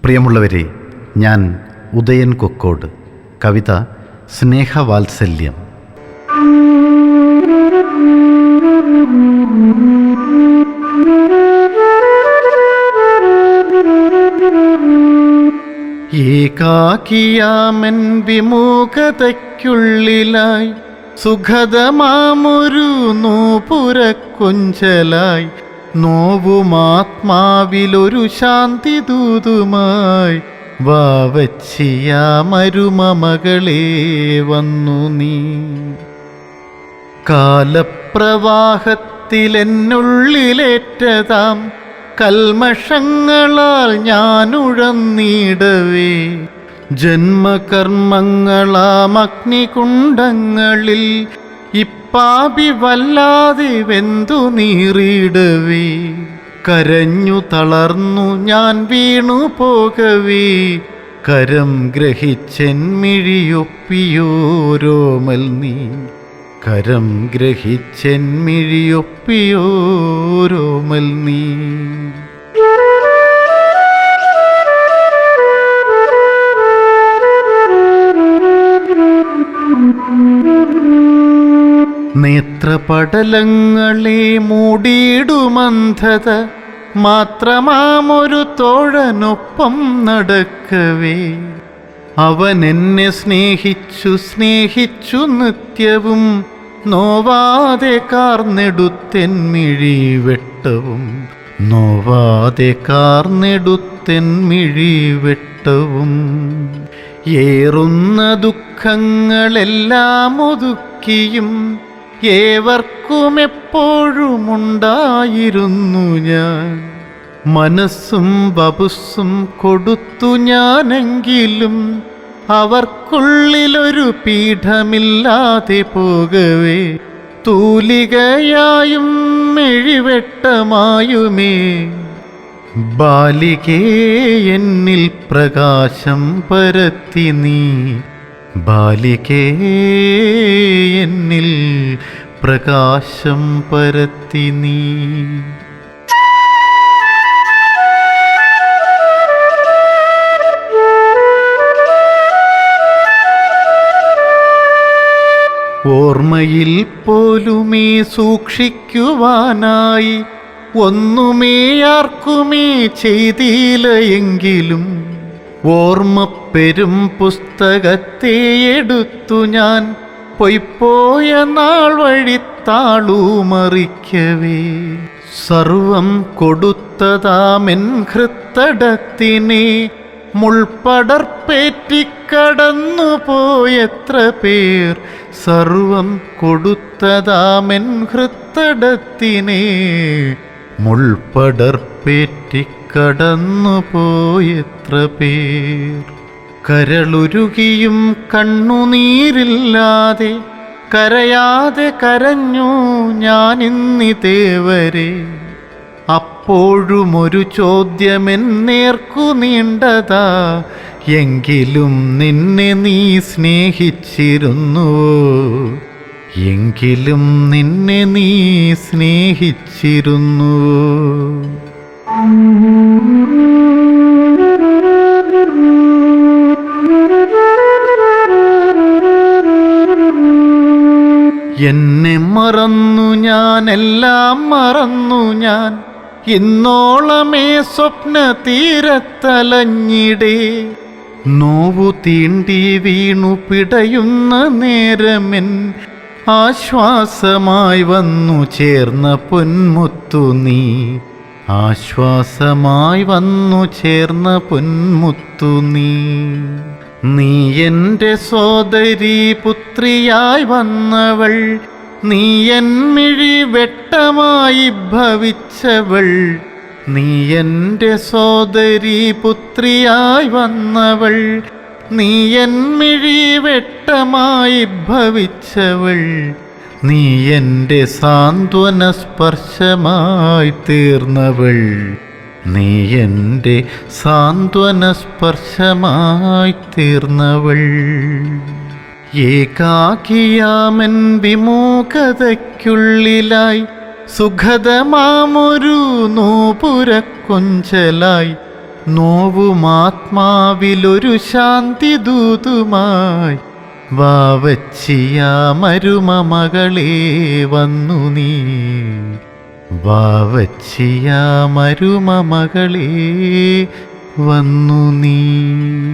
പ്രിയമുള്ളവരെ, ഞാൻ ഉദയൻ കൊക്കോട്. കവിത സ്നേഹവാത്സല്യം. ഏകാകിയാമൻ വിമുഖതയ്ക്കുള്ളിലായി സുഖതമാമൊരു നോപുരക്കൊഞ്ചലായി നോവുമാത്മാവിലൊരു ശാന്തി ദൂതുമായി വാവച്ചിയാമരുമകളെ വന്നു നീ. കാലപ്രവാഹത്തിലെന്നുള്ളിലേറ്റതാം കൽമഷങ്ങളാൽ ഞാനുഴന്നിടവേ ജന്മകർമ്മങ്ങളാം അഗ്നികുണ്ഡങ്ങളിൽ ഇപ്പാപി വല്ലാതെ വെന്തു നീറിടവേ കരഞ്ഞു തളർന്നു ഞാൻ വീണു പോകവേ കരം ഗ്രഹിച്ചെന്മിഴിയൊപ്പിയോരോമൽ നീ. കരം ഗ്രഹിച്ചെന്മിഴിയൊപ്പിയോരോമൽ നീ. നേത്രപടലങ്ങളെ മൂടിയിടുമന്ധത മാത്രമാമൊരു തോഴനൊപ്പം നടക്കവേ അവൻ എന്നെ സ്നേഹിച്ചു നിത്യവും നോവാതെ കാർന്നെടുത്തെന്മിഴി വെട്ടവും നോവാതെ കാർന്നെടുത്തെന്മിഴി വെട്ടവും. ഏറുന്ന ദുഃഖങ്ങളെല്ലാം ഒതുക്കിയും ഏവർക്കും എപ്പോഴുമുണ്ടായിരുന്നു ഞാൻ. മനസ്സും വപുസ്സും കൊടുത്തു ഞാനെങ്കിലും അവർക്കുള്ളിലൊരു പീഠമില്ലാതെ പോകവേ തൂലികയായും മെഴിവെട്ടമായുമേ ബാലികേ എന്നിൽ പ്രകാശം പരത്തി നീ. ബാലികേ എന്നിൽ പ്രകാശം പരത്തി നീ. ഓർമ്മയിൽ പോലുമേ സൂക്ഷിക്കുവാനായി ഒന്നുമേ ആർക്കുമേ ചെയ്തില്ല എങ്കിലും ഓർമ്മപ്പെരും പുസ്തകത്തെ എടുത്തു ഞാൻ പൊയ്പോയ നാൾ വഴിത്താളുമറിക്കവേ സർവം കൊടുത്തതാമെൻ ഹൃത്തടത്തിനെ മുൾപ്പടർപ്പേറ്റിക്കടന്നു പോയെത്ര പേർ. സർവം കൊടുത്തതാമെൻ ഹൃത്തടത്തിനെ മുൾപ്പടർപ്പേറ്റിക്കടന്നു പോയെത്ര പേർ. കരളുരുകിയും കണ്ണുനീരില്ലാതെ കരയാതെ കരഞ്ഞു ഞാനിന്നിതേവരെ. അപ്പോഴുമൊരു ചോദ്യമെന്നേർക്കു നീണ്ടതാ, എങ്കിലും നിന്നെ നീ സ്നേഹിച്ചിരുന്നുവോ? എങ്കിലും നിന്നെ നീ സ്നേഹിച്ചിരുന്നുവോ? എന്നെ മറന്നു ഞാൻ, എല്ലാം മറന്നു ഞാൻ, ഇന്നോളമേ സ്വപ്ന തീരത്തലഞ്ഞിടേ. നോവു തീണ്ടി വീണു പിടയുന്ന നേരമെൻ ആശ്വാസമായി വന്നു ചേർന്ന പൊന്മുത്തു നീ. ആശ്വാസമായി വന്നു ചേർന്ന പൊന്മുത്തു നീ. നീ എൻ്റെ സോദരീ പുത്രിയായി വന്നവൾ, നീ എന്മിഴി വെട്ടമായി ഭവിച്ചവൾ. നീ എൻ്റെ സോദരീ പുത്രിയായി വന്നവൾ, നീ എന്മിഴി വെട്ടമായി ഭവിച്ചവൾ. നീ എൻ്റെ സാന്ത്വന സ്പർശമായി തീർന്നവൾ. നീ എൻ്റെ സാന്ത്വന സ്പർശമായി തീർന്നവൾ. ഏകാകിയാമൻ വിമുഖതയ്ക്കുള്ളിലായി സുഖതമാമൊരു നോപുരക്കൊഞ്ചലായി നോവുമാത്മാവിലൊരു ശാന്തി ദൂതുമായി വാവച്ചിയ മരുമ മകളെ വന്നു നീ. വാവച്ചിയ മരുമ മകളെ വന്നു നീ.